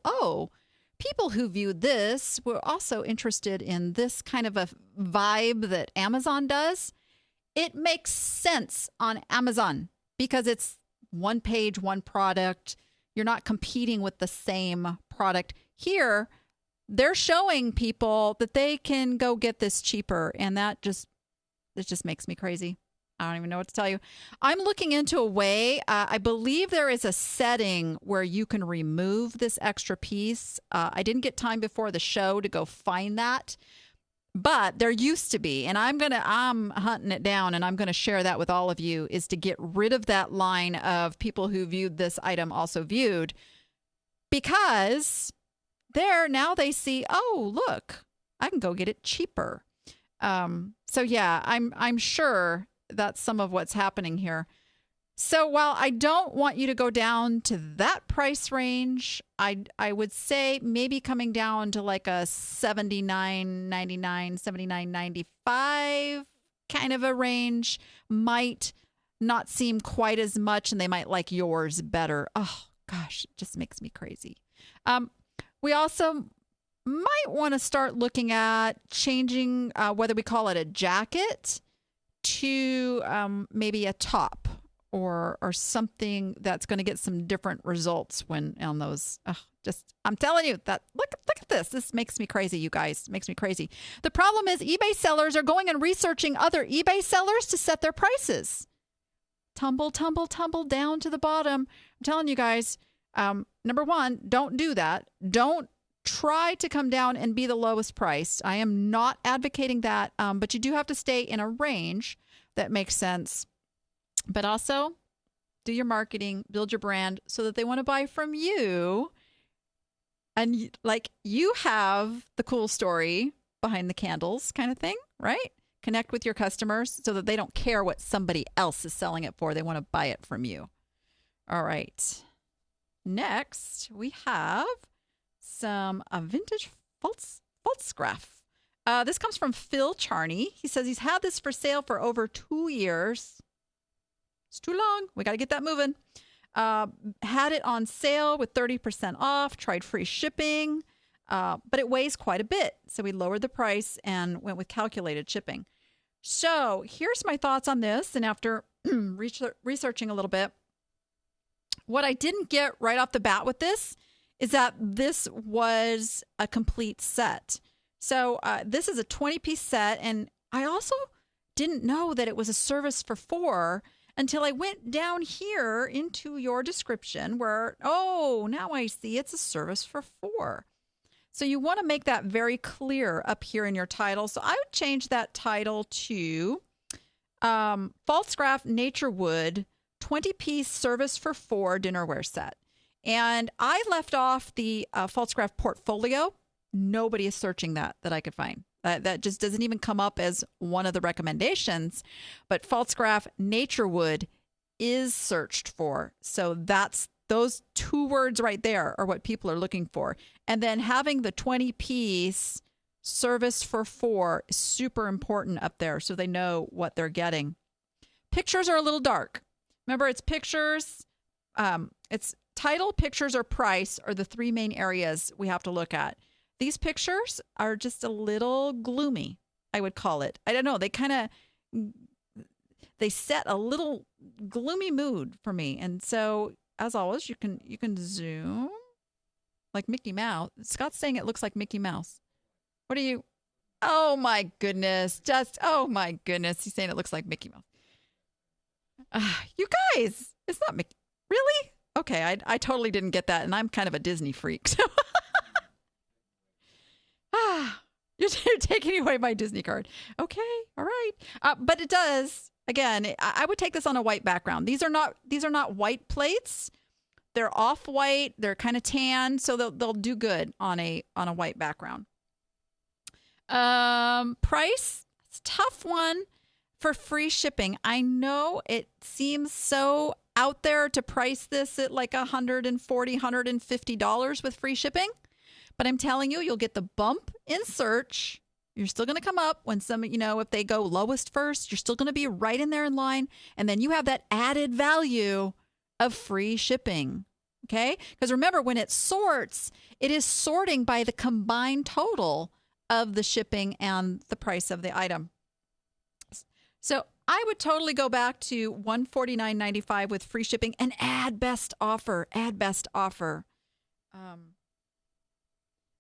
people who viewed this were also interested in this kind of a vibe that Amazon does. It makes sense on Amazon because it's one page, one product. You're not competing with the same product. Here, they're showing people that they can go get this cheaper, and this just makes me crazy. I don't even know what to tell you. I'm looking into a way. I believe there is a setting where you can remove this extra piece. I didn't get time before the show to go find that. But there used to be, and I'm hunting it down, and I'm going to share that with all of you, is to get rid of that line of people who viewed this item also viewed, because now they see, oh, look, I can go get it cheaper. So yeah, I'm sure that's some of what's happening here. So while I don't want you to go down to that price range, I would say maybe coming down to like a $79.99, $79.95 kind of a range might not seem quite as much, and they might like yours better. Oh, gosh, it just makes me crazy. We also might want to start looking at changing whether we call it a jacket to maybe a top. Or something that's going to get some different results when on those. I'm telling you that look at this. This makes me crazy, you guys. It makes me crazy. The problem is eBay sellers are going and researching other eBay sellers to set their prices. Tumble down to the bottom. I'm telling you guys. Number one, don't do that. Don't try to come down and be the lowest priced. I am not advocating that, but you do have to stay in a range that makes sense. But also, do your marketing, build your brand so that they want to buy from you. And like you have the cool story behind the candles kind of thing, right? Connect with your customers so that they don't care what somebody else is selling it for. They want to buy it from you. All right. Next, we have some vintage Falstaff. This comes from Phil Charney. He says he's had this for sale for over 2 years. It's too long. We got to get that moving. Had it on sale with 30% off, tried free shipping, but it weighs quite a bit. So we lowered the price and went with calculated shipping. So here's my thoughts on this. And after researching a little bit, what I didn't get right off the bat with this is that this was a complete set. So this is a 20-piece set. And I also didn't know that it was a service for 4 until I went down here into your description where, oh, now I see it's a service for 4. So you want to make that very clear up here in your title. So I would change that title to Falstaff Nature Wood 20-piece service for 4 dinnerware set. And I left off the Falstaff portfolio. Nobody is searching that I could find. That just doesn't even come up as one of the recommendations. But Falstaff Nature Wood is searched for. So that's those 2 words right there are what people are looking for. And then having the 20-piece service for 4 is super important up there so they know what they're getting. Pictures are a little dark. Remember, it's pictures, it's title, pictures, or price are the 3 main areas we have to look at. These pictures are just a little gloomy, I would call it. I don't know. They set a little gloomy mood for me. And so, as always, you can zoom like Mickey Mouse. Scott's saying it looks like Mickey Mouse. What are you? Oh, my goodness. Oh, my goodness. He's saying it looks like Mickey Mouse. You guys, it's not Mickey. Really? Okay, I totally didn't get that, and I'm kind of a Disney freak. So. You're taking away my Disney card. Okay, all right. But it does, again, I would take this on a white background. These are not white plates. They're off-white. They're kind of tan, so they'll do good on a white background. Price, it's a tough one for free shipping. I know it seems so out there to price this at like $140, $150 with free shipping. But I'm telling you, you'll get the bump in search. You're still going to come up when if they go lowest first, you're still going to be right in there in line. And then you have that added value of free shipping. Okay? Because remember, when it sorts, it is sorting by the combined total of the shipping and the price of the item. So I would totally go back to $149.95 with free shipping and add best offer. Add best offer.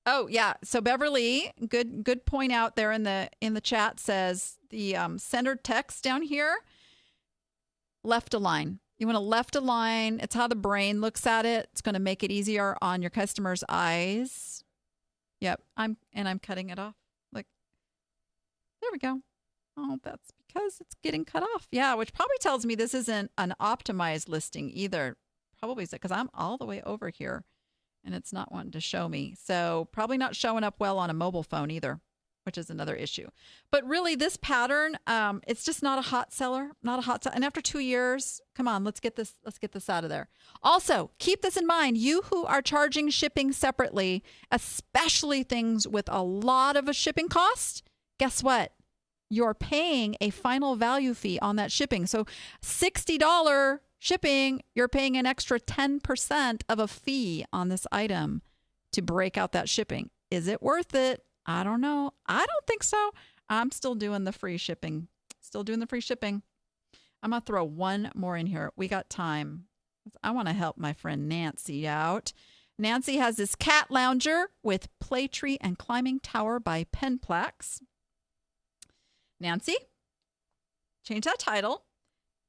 Oh yeah, so Beverly, good point out there in the chat says the centered text down here, left align. You want to left align. It's how the brain looks at it. It's going to make it easier on your customer's eyes. Yep, I'm cutting it off. Like, there we go. Oh, that's because it's getting cut off. Yeah, which probably tells me this isn't an optimized listing either. Probably because I'm all the way over here. And it's not wanting to show me. So probably not showing up well on a mobile phone either, which is another issue. But really, this pattern, it's just not a hot seller, not a hot seller. And after 2 years, come on, let's get this out of there. Also, keep this in mind. You who are charging shipping separately, especially things with a lot of a shipping cost, guess what? You're paying a final value fee on that shipping. So $60 shipping, you're paying an extra 10% of a fee on this item to break out that shipping. Is it worth it? I don't know. I don't think so. I'm still doing the free shipping. I'm going to throw one more in here. We got time. I want to help my friend Nancy out. Nancy has this cat lounger with play tree and climbing tower by Penplax. Nancy, change that title.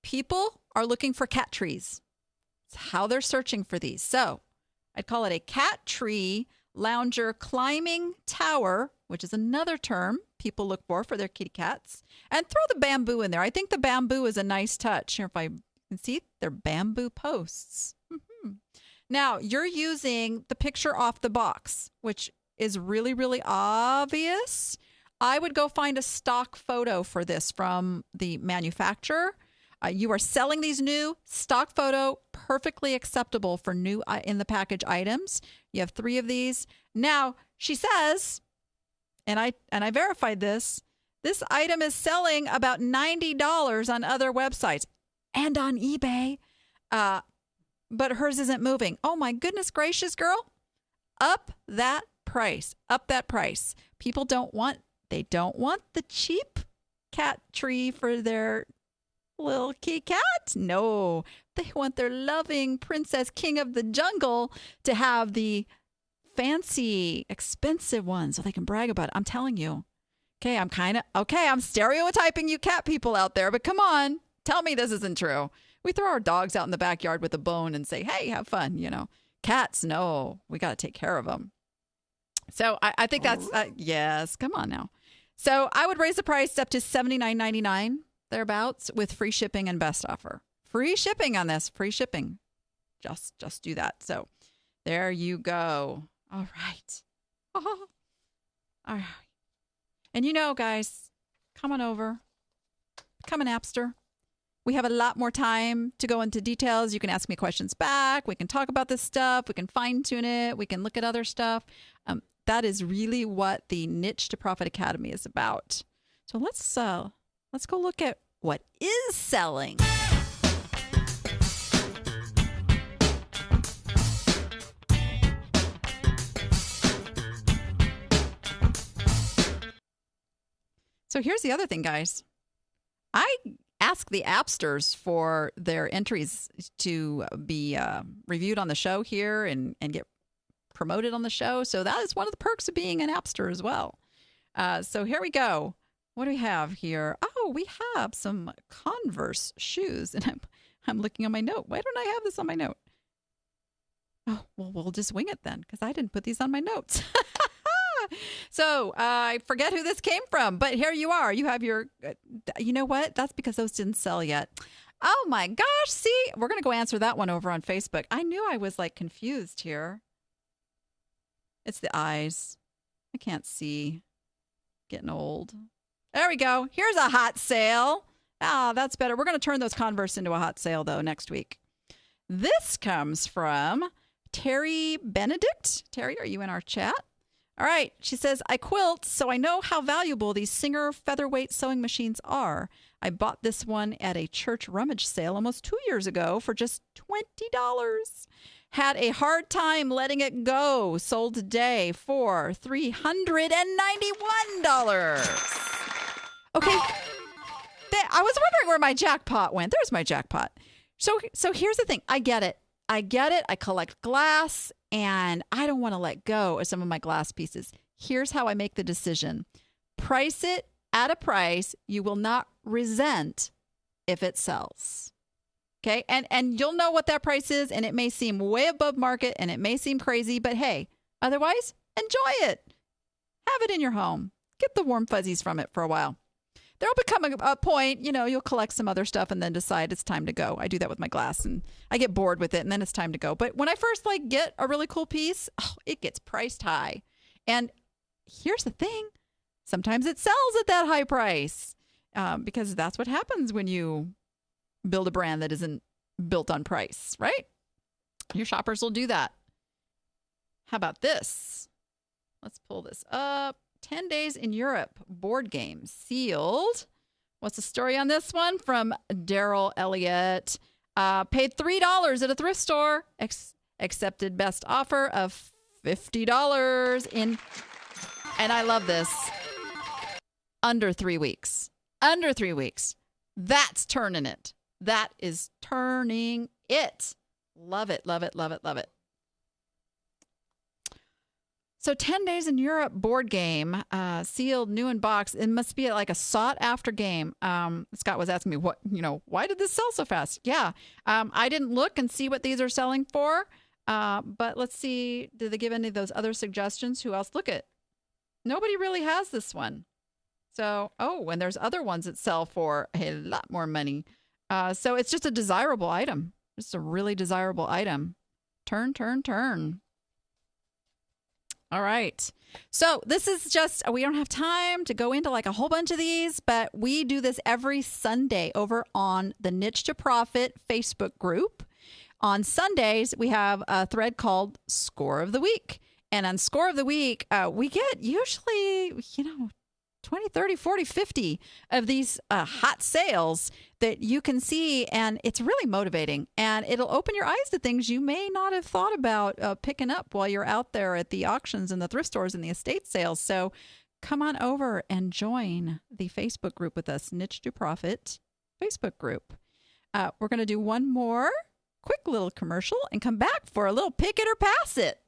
People are looking for cat trees. It's how they're searching for these. So I'd call it a cat tree lounger climbing tower, which is another term people look for their kitty cats. And throw the bamboo in there. I think the bamboo is a nice touch. Here, if I can see, they're bamboo posts. Mm-hmm. Now, you're using the picture off the box, which is really, really obvious. I would go find a stock photo for this from the manufacturer. You are selling these new stock photo, perfectly acceptable for new in the package items. You have 3 of these. Now, she says, and I verified this item is selling about $90 on other websites and on eBay, but hers isn't moving. Oh, my goodness gracious, girl. Up that price. People don't want the cheap cat tree for their little kitty cat. No, they want their loving princess king of the jungle to have the fancy, expensive ones so they can brag about it. I'm telling you. Okay, I'm stereotyping you cat people out there, but come on, tell me this isn't true. We throw our dogs out in the backyard with a bone and say, hey, have fun, Cats, no, we got to take care of them. So I think that's, yes, come on now. So I would raise the price up to $79.99, thereabouts, with free shipping and best offer. Free shipping on this, free shipping. Just do that. So there you go. All right. All right. And guys, come on over. Become an appster. We have a lot more time to go into details. You can ask me questions back. We can talk about this stuff. We can fine tune it. We can look at other stuff. That is really what the Niche to Profit Academy is about. So let's go look at what is selling. So here's the other thing, guys. I ask the appsters for their entries to be reviewed on the show here and get promoted on the show. So that is one of the perks of being an appster as well. So here we go. What do we have here? Oh, we have some Converse shoes. And I'm looking on my note. Why don't I have this on my note? Oh, well, we'll just wing it then because I didn't put these on my notes. So I forget who this came from, but here you are. You have your, you know what? That's because those didn't sell yet. Oh my gosh. See, we're going to go answer that one over on Facebook. I knew I was confused here. It's the eyes. I can't see. Getting old. There we go. Here's a hot sale. That's better. We're going to turn those Converse into a hot sale though next week. This comes from Terry Benedict. Terry, are you in our chat? All right. She says, I quilt, so I know how valuable these Singer featherweight sewing machines are. I bought this one at a church rummage sale almost 2 years ago for just $20. Had a hard time letting it go. Sold today for $391. Okay. I was wondering where my jackpot went. There's my jackpot. So here's the thing. I get it. I collect glass, and I don't want to let go of some of my glass pieces. Here's how I make the decision. Price it at a price you will not resent if it sells. Okay? And you'll know what that price is, and it may seem way above market, and it may seem crazy, but hey, otherwise, enjoy it. Have it in your home. Get the warm fuzzies from it for a while. There'll become a point, you'll collect some other stuff and then decide it's time to go. I do that with my glass and I get bored with it and then it's time to go. But when I first get a really cool piece, it gets priced high. And here's the thing. Sometimes it sells at that high price because that's what happens when you build a brand that isn't built on price, right? Your shoppers will do that. How about this? Let's pull this up. 10 Days in Europe board game sealed. What's the story on this one? From Daryl Elliott. Paid $3 at a thrift store. Accepted best offer of $50 in, and I love this, under 3 weeks. Under 3 weeks. That's turning it. That is turning it. Love it, love it, love it, love it. So 10 Days in Europe board game, sealed, new in box. It must be like a sought after game. Scott was asking me, why did this sell so fast? Yeah, I didn't look and see what these are selling for. But let's see, did they give any of those other suggestions? Who else? Look at, nobody really has this one. So, and there's other ones that sell for a lot more money. So it's just a desirable item. Just a really desirable item. Turn, turn, turn. All right. So this is just, we don't have time to go into like a whole bunch of these, but we do this every Sunday over on the Niche to Profit Facebook group. On Sundays, we have a thread called Score of the Week. And on Score of the Week, we get usually, 20, 30, 40, 50 of these hot sales that you can see, and it's really motivating, and it'll open your eyes to things you may not have thought about picking up while you're out there at the auctions and the thrift stores and the estate sales. So come on over and join the Facebook group with us, Niche to Profit Facebook group. We're going to do one more quick little commercial and come back for a little pick it or pass it.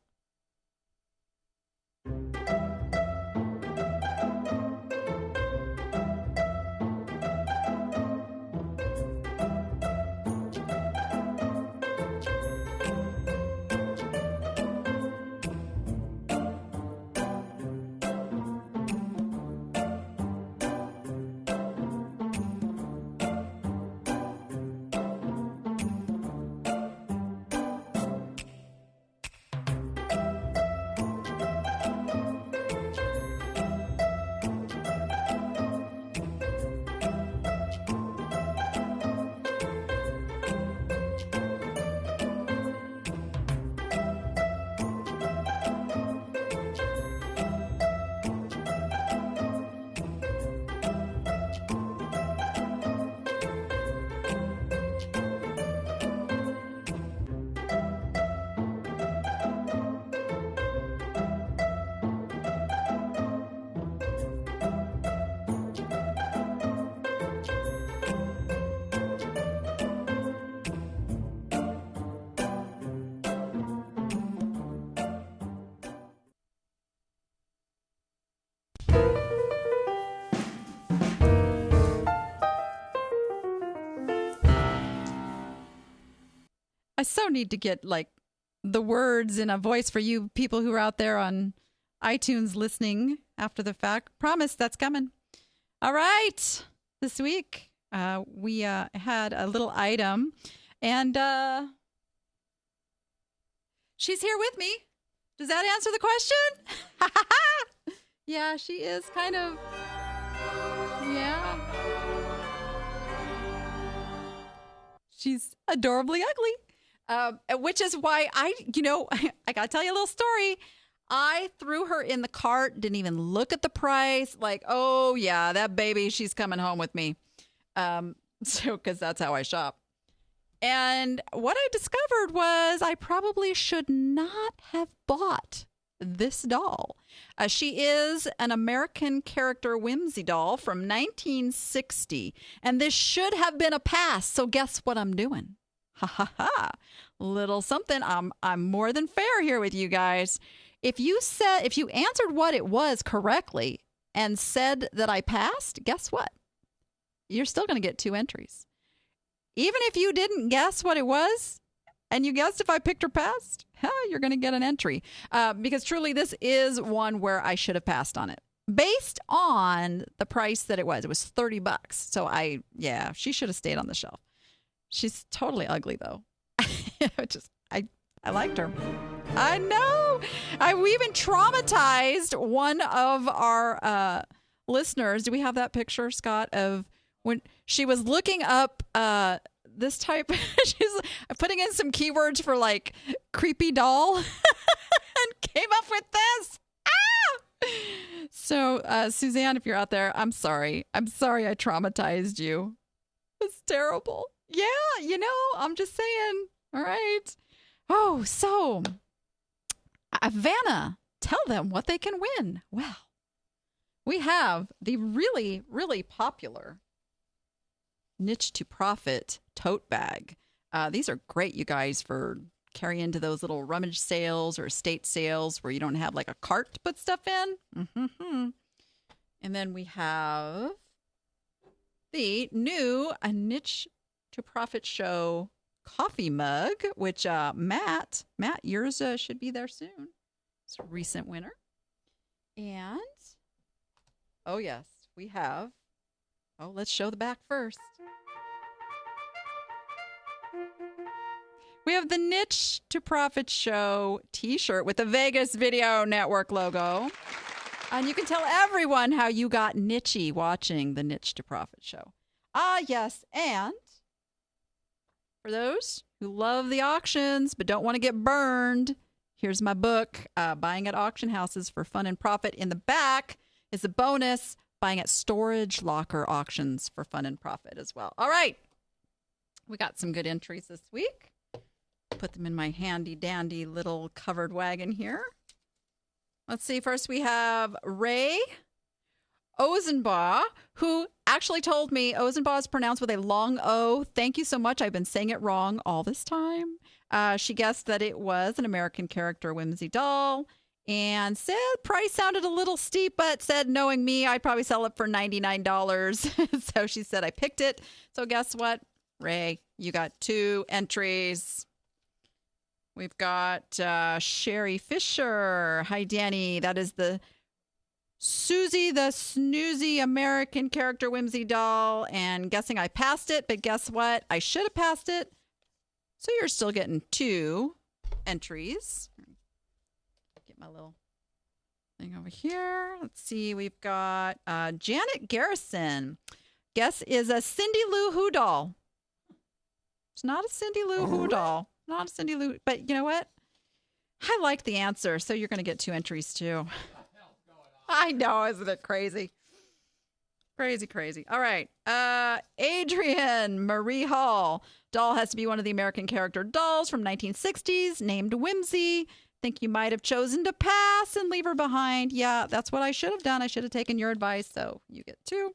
I so need to get like the words in a voice for you people who are out there on iTunes listening after the fact. Promise that's coming. All right. This week we had a little item, and she's here with me. Does that answer the question? Yeah, she is kind of. Yeah. She's adorably ugly. Which is why I got to tell you a little story. I threw her in the cart, didn't even look at the price. Like, oh, yeah, that baby, she's coming home with me. Because that's how I shop. And what I discovered was I probably should not have bought this doll. She is an American character whimsy doll from 1960. And this should have been a pass. So guess what I'm doing? Ha ha ha. Little something. I'm more than fair here with you guys. If you answered what it was correctly and said that I passed, guess what? You're still going to get 2 entries. Even if you didn't guess what it was and you guessed if I picked or passed, you're going to get an entry. Because truly, this is one where I should have passed on it. Based on the price that it was. It was $30. So she should have stayed on the shelf. She's totally ugly, though. I liked her. I know. We even traumatized one of our listeners. Do we have that picture, Scott, of when she was looking up this type? She's putting in some keywords for like creepy doll and came up with this. Ah! So, Suzanne, if you're out there, I'm sorry. I traumatized you. It's terrible. Yeah, I'm just saying. All right. Oh, so, Vanna, tell them what they can win. Well, we have the really, really popular Niche to Profit tote bag. These are great, you guys, for carrying into those little rummage sales or estate sales where you don't have like a cart to put stuff in. Mm-hmm. And then we have the new Niche to Profit Show coffee mug, which Matt, yours should be there soon. It's a recent winner. And, oh yes, we have, let's show the back first. We have the Niche to Profit Show t-shirt with the Vegas Video Network logo. And you can tell everyone how you got niche-y watching the Niche to Profit Show. Ah, yes. And for those who love the auctions but don't want to get burned, here's my book, Buying at Auction Houses for Fun and Profit. In the back is a bonus, Buying at Storage Locker Auctions for Fun and Profit as well. All right. We got some good entries this week. Put them in my handy-dandy little covered wagon here. Let's see. First, we have Ray Ozenbaugh, who actually told me Ozenbaugh is pronounced with a long O. Thank you so much. I've been saying it wrong all this time. She guessed that it was an American character whimsy doll and said price sounded a little steep, but said, knowing me, I'd probably sell it for $99. So she said I picked it. So guess what, Ray? You got 2 entries. We've got Sherry Fisher. Hi, Danny. That is the Susie the Snoozy American character whimsy doll. And guessing I passed it, but guess what? I should have passed it. So you're still getting 2 entries. Get my little thing over here. Let's see. We've got Janet Garrison. Guess is a Cindy Lou Who doll. It's not a Cindy Lou Who doll. Not a Cindy Lou. But you know what? I like the answer. So you're going to get 2 entries too. I know. Isn't it crazy? Crazy, crazy. All right. Adrian Marie Hall. Doll has to be one of the American character dolls from 1960s, named Whimsy. Think you might have chosen to pass and leave her behind. Yeah, that's what I should have done. I should have taken your advice. So you get 2.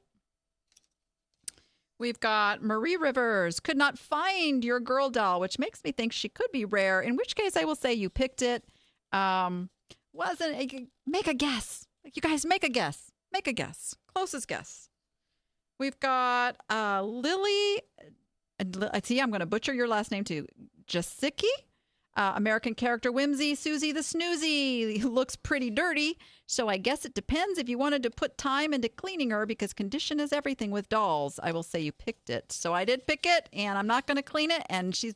We've got Marie Rivers. Could not find your girl doll, which makes me think she could be rare, in which case I will say you picked it. Make a guess. You guys, make a guess. Make a guess. Closest guess. We've got Lily. I see, I'm going to butcher your last name too. Jasicki. American character whimsy, Susie the Snoozy, looks pretty dirty. So I guess it depends if you wanted to put time into cleaning her, because condition is everything with dolls. I will say you picked it. So I did pick it, and I'm not going to clean it. And she's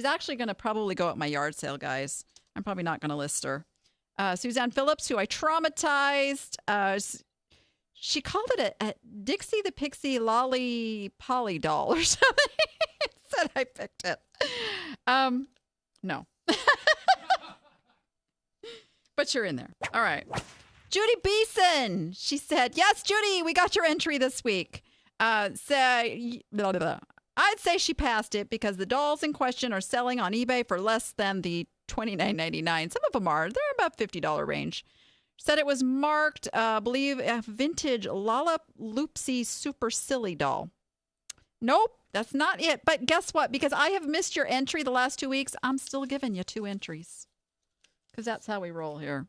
actually going to probably go at my yard sale, guys. I'm probably not going to list her. Suzanne Phillips, who I traumatized. She called it a Dixie the Pixie Lolly Polly doll or something. Said I picked it. No. But you're in there. All right. Judy Beeson. She said, yes, Judy, we got your entry this week. I'd say she passed it because the dolls in question are selling on eBay for less than the $29.99. Some of them are. They're about $50 range. Said it was marked, believe, a vintage Lollaloopsy Super Silly doll. Nope. That's not it. But guess what? Because I have missed your entry the last 2 weeks, I'm still giving you 2 entries. Because that's how we roll here.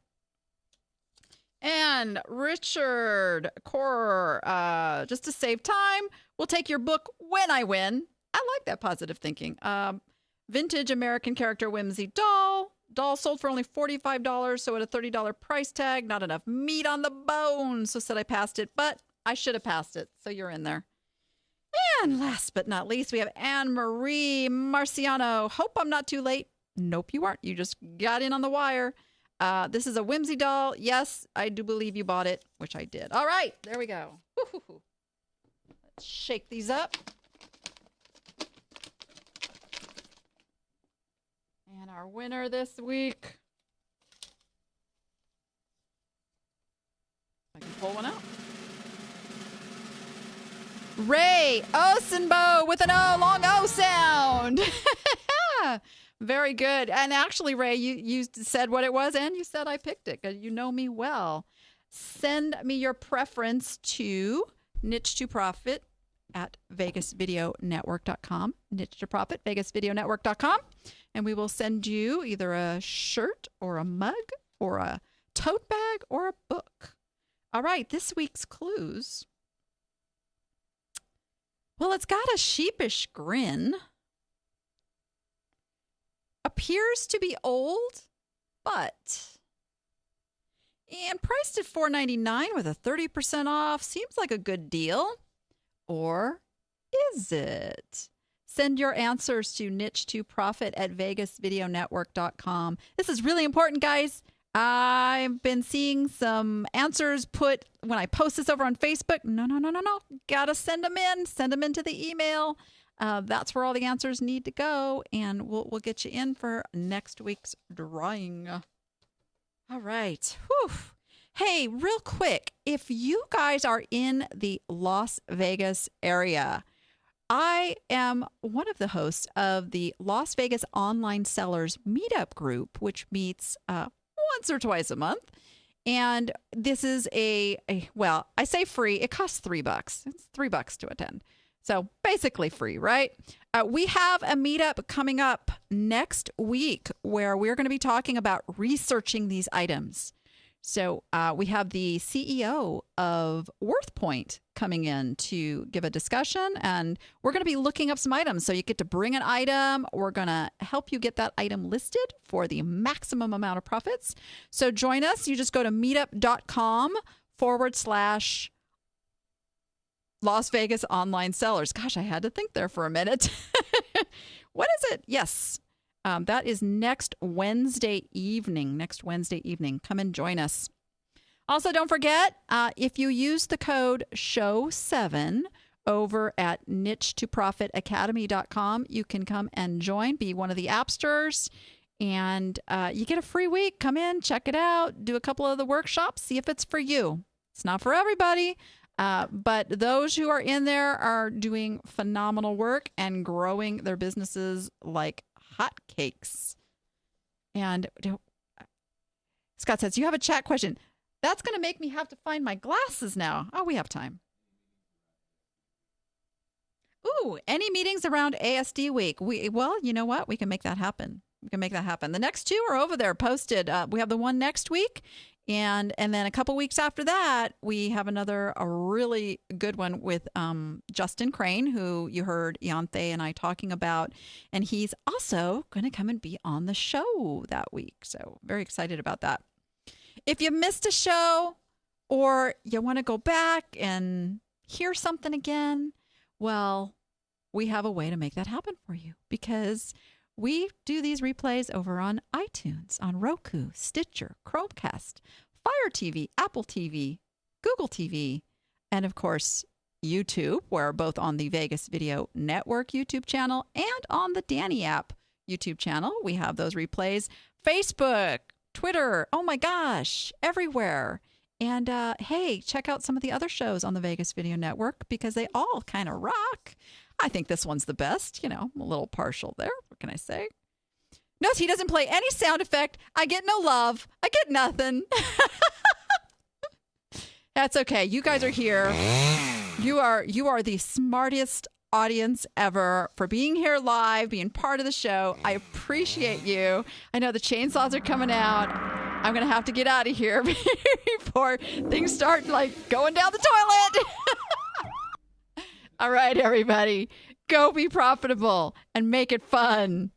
And Richard Corer, just to save time, we'll take your book when I win. I like that positive thinking. Vintage American character whimsy doll. Doll sold for only $45, so at a $30 price tag. Not enough meat on the bone. So said I passed it, but I should have passed it. So you're in there. And last but not least, we have Anne-Marie Marciano. Hope I'm not too late. Nope, you aren't. You just got in on the wire. This is a whimsy doll. Yes, I do believe you bought it, which I did. All right, there we go. Woo-hoo-hoo. Let's shake these up. And our winner this week. I can pull one out. Ray Ozenbaugh with an O, long O sound. Very good. And actually, Ray, you said what it was, and you said I picked it because you know me well. Send me your preference to Niche to Profit at VegasVideoNetwork.com. Niche to Profit, VegasVideoNetwork.com. And we will send you either a shirt or a mug or a tote bag or a book. All right, this week's clues. Well, it's got a sheepish grin. Appears to be old, but... And priced at $4.99 with a 30% off. Seems like a good deal. Or is it? send your answers to niche2profit at vegasvideonetwork.com. This is really important, guys. I've been seeing some answers put when I post this over on Facebook. No. Gotta send them in. Send them into the email. That's where all the answers need to go, and we'll get you in for next week's drawing. All right. Whew. Hey, real quick, if you guys are in the Las Vegas area, I am one of the hosts of the Las Vegas Online Sellers Meetup Group, which meets once or twice a month. And this is well, I say free. It costs $3. It's $3 to attend. So basically free, right? We have a meetup coming up next week where we're going to be talking about researching these items. So we have the CEO of WorthPoint coming in to give a discussion, and we're going to be looking up some items. So you get to bring an item. We're going to help you get that item listed for the maximum amount of profits. So join us. You just go to meetup.com/Las Vegas Online Sellers. Gosh, I had to think there for a minute. What is it? Yes. That is next Wednesday evening. Come and join us. Also, don't forget, if you use the code SHOW7 over at niche2profitacademy.com, you can come and join, be one of the appsters, and you get a free week. Come in, check it out, do a couple of the workshops, see if it's for you. It's not for everybody. But those who are in there are doing phenomenal work and growing their businesses like hotcakes. And Scott says, you have a chat question. That's going to make me have to find my glasses now. Oh, we have time. Ooh, any meetings around ASD week? Well, you know what? We can make that happen. The next two are over there posted. We have the one next week. And then a couple weeks after that, we have a really good one with Justin Crane, who you heard Ianthe and I talking about. And he's also going to come and be on the show that week. So very excited about that. If you missed a show or you want to go back and hear something again, well, we have a way to make that happen for you, because we do these replays over on iTunes, on Roku, Stitcher, Chromecast, Fire TV, Apple TV, Google TV, and of course, YouTube. We're both on the Vegas Video Network YouTube channel and on the Danni app YouTube channel. We have those replays. Facebook, Twitter, oh my gosh, everywhere. And hey, check out some of the other shows on the Vegas Video Network, because they all kind of rock. I think this one's the best. I'm a little partial there. What can I say? Notice he doesn't play any sound effect. I get no love. I get nothing. That's okay. You guys are here. You are the smartest audience ever for being here live, being part of the show. I appreciate you. I know the chainsaws are coming out. I'm going to have to get out of here before things start going down the toilet. All right, everybody, go be profitable and make it fun.